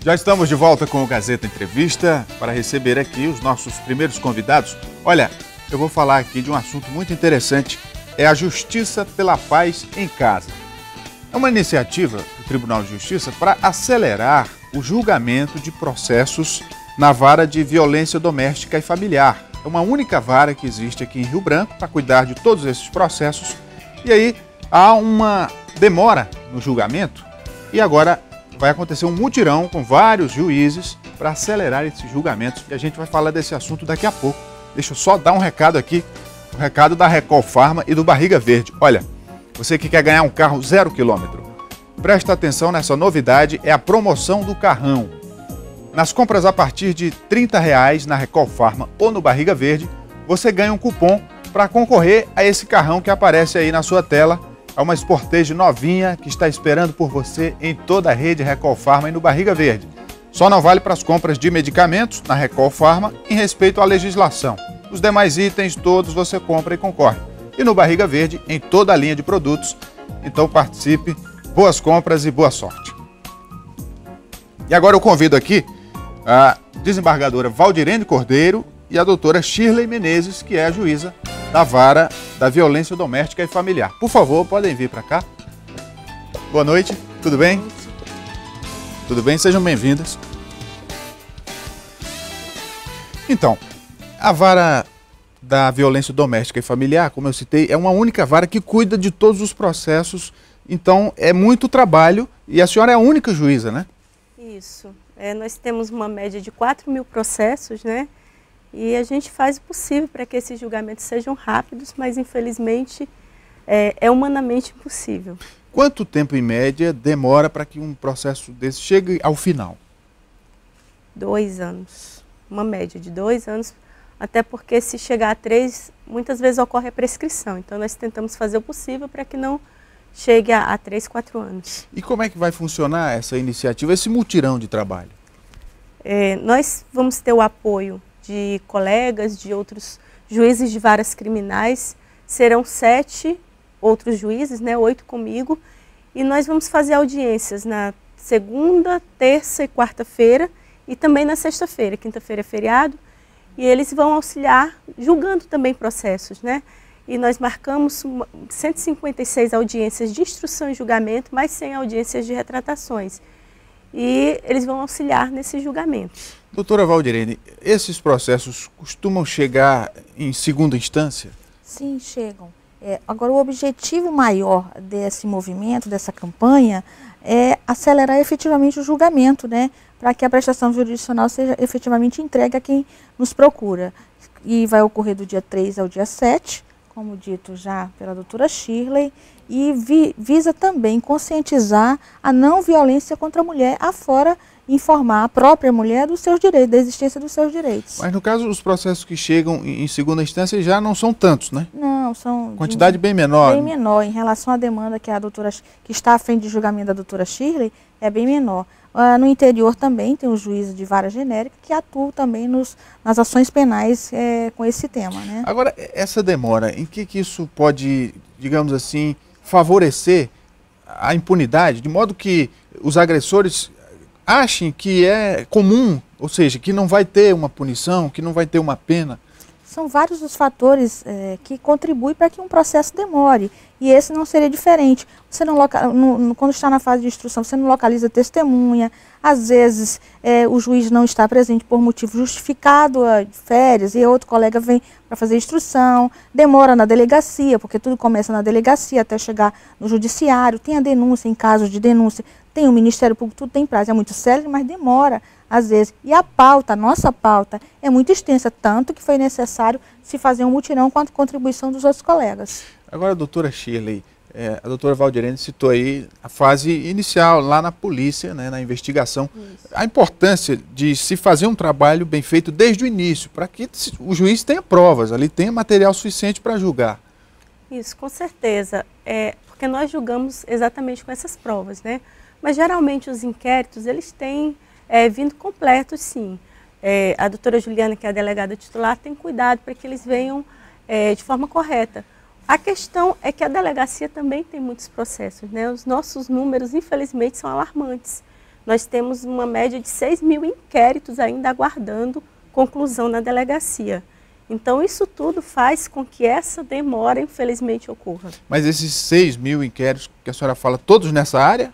Já estamos de volta com o Gazeta Entrevista para receber aqui os nossos primeiros convidados. Olha, eu vou falar aqui de um assunto muito interessante, é a Justiça pela Paz em Casa. É uma iniciativa do Tribunal de Justiça para acelerar o julgamento de processos na vara de violência doméstica e familiar. É uma única vara que existe aqui em Rio Branco para cuidar de todos esses processos. E aí há uma demora no julgamento e agora vai acontecer um mutirão com vários juízes para acelerar esses julgamentos. E a gente vai falar desse assunto daqui a pouco. Deixa eu só dar um recado aqui, o recado da Recol Pharma e do Barriga Verde. Olha, você que quer ganhar um carro 0 km, presta atenção nessa novidade, é a promoção do carrão. Nas compras a partir de R$ 30 na Recol Pharma ou no Barriga Verde, você ganha um cupom para concorrer a esse carrão que aparece aí na sua tela. É uma Sportage novinha que está esperando por você em toda a rede Recol Pharma e no Barriga Verde. Só não vale para as compras de medicamentos na Recol Pharma em respeito à legislação. Os demais itens todos você compra e concorre. E no Barriga Verde em toda a linha de produtos. Então participe, boas compras e boa sorte. E agora eu convido aqui a desembargadora Valdirene Cordeiro e a doutora Shirley Menezes, que é a juíza da vara da violência doméstica e familiar. Por favor, podem vir para cá. Boa noite, tudo bem? Tudo bem? Sejam bem-vindas. Então, a vara da violência doméstica e familiar, como eu citei, é uma única vara que cuida de todos os processos. Então, é muito trabalho e a senhora é a única juíza, né? Isso. Nós temos uma média de 4.000 processos, né? E a gente faz o possível para que esses julgamentos sejam rápidos, mas infelizmente é humanamente impossível. Quanto tempo em média demora para que um processo desse chegue ao final? 2 anos. Uma média de 2 anos, até porque se chegar a 3, muitas vezes ocorre a prescrição. Então nós tentamos fazer o possível para que não chegue a 3, 4 anos. E como é que vai funcionar essa iniciativa, esse mutirão de trabalho? Nós vamos ter o apoio de colegas, de outros juízes de varas criminais, serão 7 outros juízes, né, 8 comigo, e nós vamos fazer audiências na segunda, terça e quarta-feira e também na sexta-feira, quinta-feira é feriado, e eles vão auxiliar julgando também processos, né? E nós marcamos 156 audiências de instrução e julgamento, mais 100 audiências de retratações. E eles vão auxiliar nesses julgamentos. Doutora Valdirene, esses processos costumam chegar em segunda instância? Sim, chegam. Agora, o objetivo maior desse movimento, dessa campanha, é acelerar efetivamente o julgamento, né? Para que a prestação jurisdicional seja efetivamente entregue a quem nos procura. E vai ocorrer do dia 3 ao dia 7, como dito já pela doutora Shirley, e visa também conscientizar a não violência contra a mulher, afora informar a própria mulher dos seus direitos, da existência dos seus direitos. Mas no caso, os processos que chegam em segunda instância já não são tantos, né? Não, são... Quantidade bem menor. Bem menor, em relação à demanda que a doutora, que está à frente de julgamento da doutora Shirley, é bem menor. No interior também tem os juízes de vara genérica que atuam também nas ações penais com esse tema, né? Agora, essa demora, em que isso pode, digamos assim, favorecer a impunidade, de modo que os agressores achem que é comum, ou seja, que não vai ter uma punição, que não vai ter uma pena? São vários os fatores que contribuem para que um processo demore, e esse não seria diferente. Você não quando está na fase de instrução, você não localiza testemunha, às vezes o juiz não está presente por motivo justificado, férias, e outro colega vem para fazer instrução, demora na delegacia, porque tudo começa na delegacia até chegar no judiciário, tem a denúncia, em casos de denúncia, tem o Ministério Público, tudo tem prazo, é muito sério, mas demora às vezes. E a pauta, a nossa pauta, é muito extensa, tanto que foi necessário se fazer um mutirão com a contribuição dos outros colegas. Agora, doutora Shirley, a doutora Valdirene citou aí a fase inicial, lá na polícia, né, na investigação. Isso. A importância de se fazer um trabalho bem feito desde o início, para que o juiz tenha provas, ali tenha material suficiente para julgar. Isso, com certeza. Porque nós julgamos exatamente com essas provas, né? Mas geralmente os inquéritos, eles têm vindo completos, sim. A doutora Juliana, que é a delegada titular, tem cuidado para que eles venham de forma correta. A questão é que a delegacia também tem muitos processos, né? Os nossos números, infelizmente, são alarmantes. nós temos uma média de 6.000 inquéritos ainda aguardando conclusão na delegacia. Então, isso tudo faz com que essa demora, infelizmente, ocorra. Mas esses 6.000 inquéritos que a senhora fala, todos nessa área?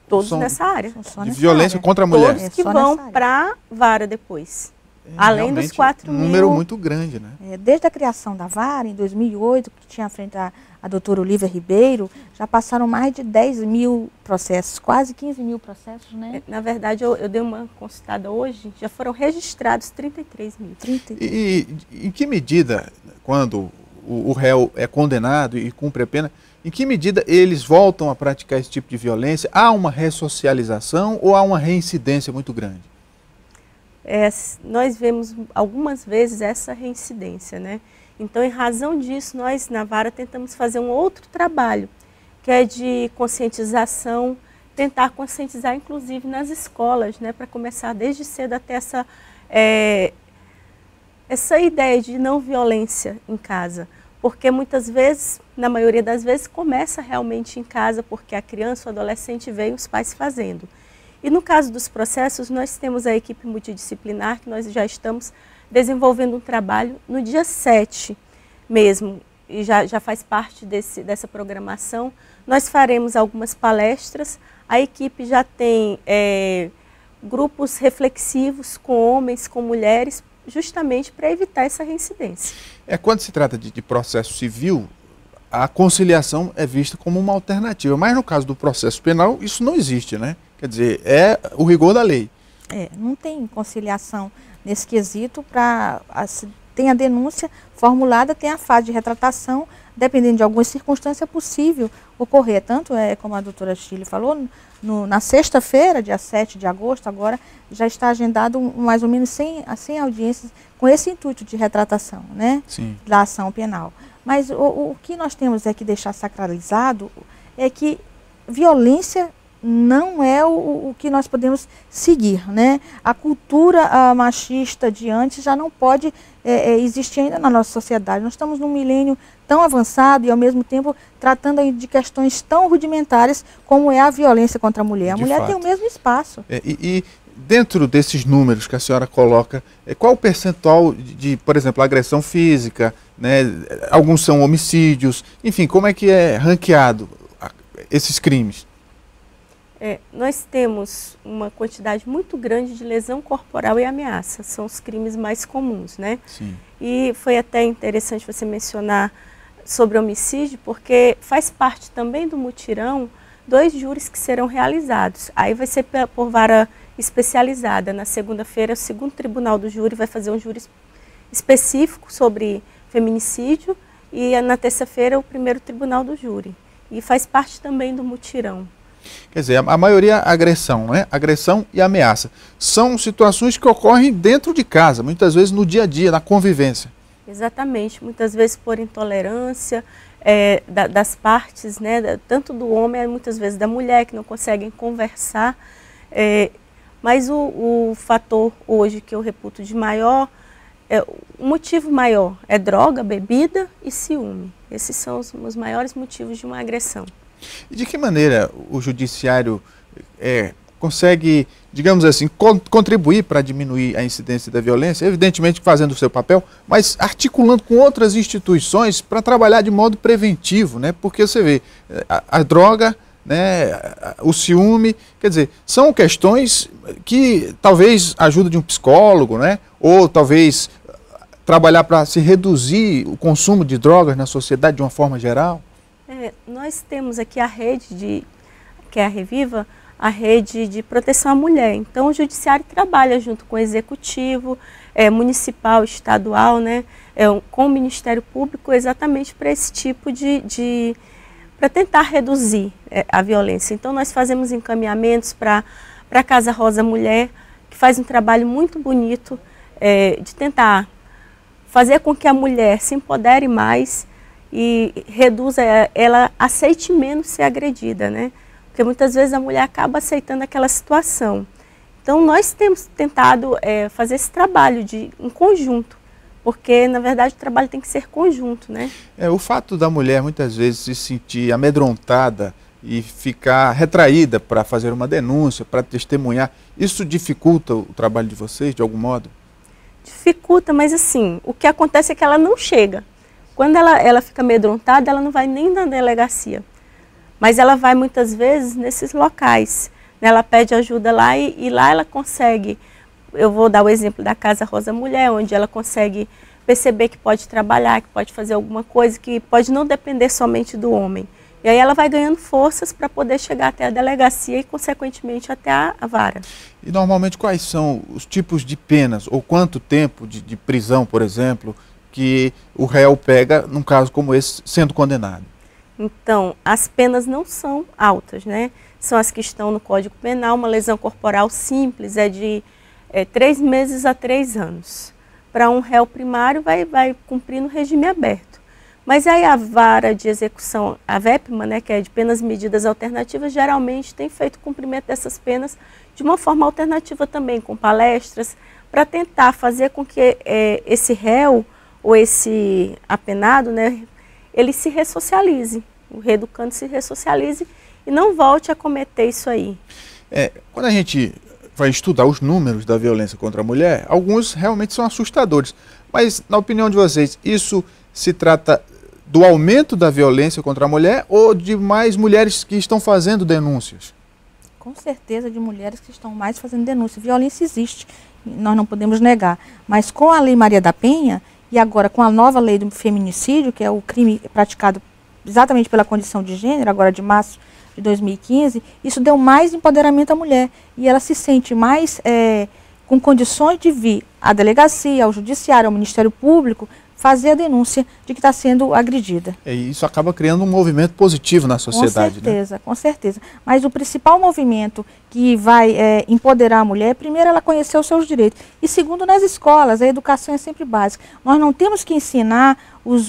Todos nessa área. De violência contra a mulher? Todos que vão para a vara depois. Além dos 4.000. Um número muito grande, né? Desde a criação da vara, em 2008, que tinha à frente a doutora Olívia Ribeiro, já passaram mais de 10.000 processos, quase 15.000 processos, né? Na verdade, eu dei uma consultada hoje, já foram registrados 33.000. E em que medida, quando o réu é condenado e cumpre a pena, em que medida eles voltam a praticar esse tipo de violência? Há uma ressocialização ou há uma reincidência muito grande? Nós vemos algumas vezes essa reincidência, né? Então, em razão disso, nós na vara tentamos fazer um outro trabalho, que é de conscientização, tentar conscientizar inclusive nas escolas, né? Para começar desde cedo até essa ideia de não violência em casa. Porque muitas vezes, na maioria das vezes, começa realmente em casa, porque a criança ou adolescente vê os pais fazendo. E no caso dos processos, nós temos a equipe multidisciplinar, que nós já estamos desenvolvendo um trabalho no dia 7 mesmo, e já faz parte dessa programação. Nós faremos algumas palestras, a equipe já tem grupos reflexivos com homens, com mulheres, justamente para evitar essa reincidência. Quando se trata de processo civil, a conciliação é vista como uma alternativa, mas no caso do processo penal, isso não existe, né? Quer dizer, é o rigor da lei. Não tem conciliação nesse quesito. Tem a denúncia formulada, tem a fase de retratação, dependendo de alguma circunstância possível ocorrer. Tanto como a doutora Chile falou, na sexta-feira, dia 7 de agosto, agora já está agendado mais ou menos 100 audiências com esse intuito de retratação, né? Sim. Da ação penal. Mas o que nós temos que deixar sacralizado é que violência não é o que nós podemos seguir, né? A cultura machista de antes já não pode existir ainda na nossa sociedade. Nós estamos num milênio tão avançado e, ao mesmo tempo, tratando de questões tão rudimentares como é a violência contra a mulher. A mulher tem o mesmo espaço. E dentro desses números que a senhora coloca, qual o percentual de, por exemplo, agressão física, né? Alguns são homicídios, enfim, como é que é ranqueado esses crimes? Nós temos uma quantidade muito grande de lesão corporal e ameaça, são os crimes mais comuns, né? Sim. E foi até interessante você mencionar sobre homicídio, porque faz parte também do mutirão 2 júris que serão realizados. Aí vai ser por vara especializada. Na segunda-feira, o 2º tribunal do júri vai fazer um júri específico sobre feminicídio e na terça-feira o 1º tribunal do júri. E faz parte também do mutirão. Quer dizer, a maioria é agressão, né? Agressão e ameaça. São situações que ocorrem dentro de casa, muitas vezes no dia a dia, na convivência. Exatamente, muitas vezes por intolerância das partes, né? Tanto do homem, muitas vezes da mulher, que não conseguem conversar. Mas o fator hoje que eu reputo de maior, o motivo maior é droga, bebida e ciúme. Esses são os maiores motivos de uma agressão. E de que maneira o judiciário consegue, digamos assim, contribuir para diminuir a incidência da violência? Evidentemente fazendo o seu papel, mas articulando com outras instituições para trabalhar de modo preventivo, né? Porque você vê, a droga, né, o ciúme, quer dizer, são questões que talvez ajuda de um psicólogo, né? Ou talvez trabalhar para se reduzir o consumo de drogas na sociedade de uma forma geral. Nós temos aqui a rede, que é a Reviva, a rede de proteção à mulher. Então, o judiciário trabalha junto com o executivo, municipal, estadual, né, com o Ministério Público, exatamente para esse tipo para tentar reduzir a violência. Então, nós fazemos encaminhamentos para a Casa Rosa Mulher, que faz um trabalho muito bonito de tentar fazer com que a mulher se empodere mais e reduza, ela aceite menos ser agredida, né? Porque muitas vezes a mulher acaba aceitando aquela situação. Então, nós temos tentado fazer esse trabalho em conjunto, porque, na verdade, o trabalho tem que ser conjunto, né? O fato da mulher, muitas vezes, se sentir amedrontada e ficar retraída para fazer uma denúncia, para testemunhar. Isso dificulta o trabalho de vocês, de algum modo? Dificulta, mas assim, o que acontece é que ela não chega. Quando ela fica amedrontada, ela não vai nem na delegacia. Mas ela vai muitas vezes nesses locais. Ela pede ajuda lá e lá ela consegue. Eu vou dar o exemplo da Casa Rosa Mulher, onde ela consegue perceber que pode trabalhar, que pode fazer alguma coisa, que pode não depender somente do homem. E aí ela vai ganhando forças para poder chegar até a delegacia e, consequentemente, até a vara. E normalmente quais são os tipos de penas, ou quanto tempo de prisão, por exemplo, que o réu pega num caso como esse, sendo condenado? Então, as penas não são altas, né? São as que estão no Código Penal. Uma lesão corporal simples é de 3 meses a 3 anos. Para um réu primário, vai cumprir no regime aberto. Mas aí a vara de execução, a VEPMA, né, que é de penas medidas alternativas, geralmente tem feito o cumprimento dessas penas de uma forma alternativa também, com palestras, para tentar fazer com que esse réu ou esse apenado, né, ele se ressocialize, o reeducando se ressocialize e não volte a cometer isso aí. Quando a gente vai estudar os números da violência contra a mulher, alguns realmente são assustadores. Mas, na opinião de vocês, isso se trata do aumento da violência contra a mulher ou de mais mulheres que estão fazendo denúncias? Com certeza de mulheres que estão mais fazendo denúncia. Violência existe, nós não podemos negar. Mas com a Lei Maria da Penha e agora com a nova lei do feminicídio, que é o crime praticado exatamente pela condição de gênero, agora de março de 2015, isso deu mais empoderamento à mulher. E ela se sente mais com condições de vir à delegacia, ao judiciário, ao Ministério Público, fazer a denúncia de que está sendo agredida. E isso acaba criando um movimento positivo na sociedade, com certeza, né? Com certeza. Mas o principal movimento que vai empoderar a mulher, primeiro, ela conhecer os seus direitos. E segundo, nas escolas, a educação é sempre básica. Nós não temos que ensinar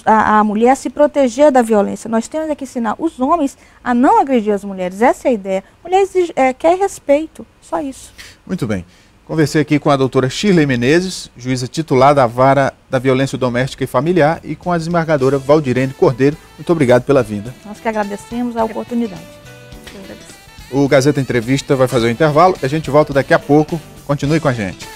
a mulher a se proteger da violência. Nós temos que ensinar os homens a não agredir as mulheres. Essa é a ideia. Mulher quer respeito, só isso. Muito bem. Conversei aqui com a doutora Shirley Menezes, juíza titular da Vara da Violência Doméstica e Familiar, e com a desembargadora Valdirene Cordeiro. Muito obrigado pela vinda. Nós que agradecemos a oportunidade. O Gazeta Entrevista vai fazer o intervalo e a gente volta daqui a pouco. Continue com a gente.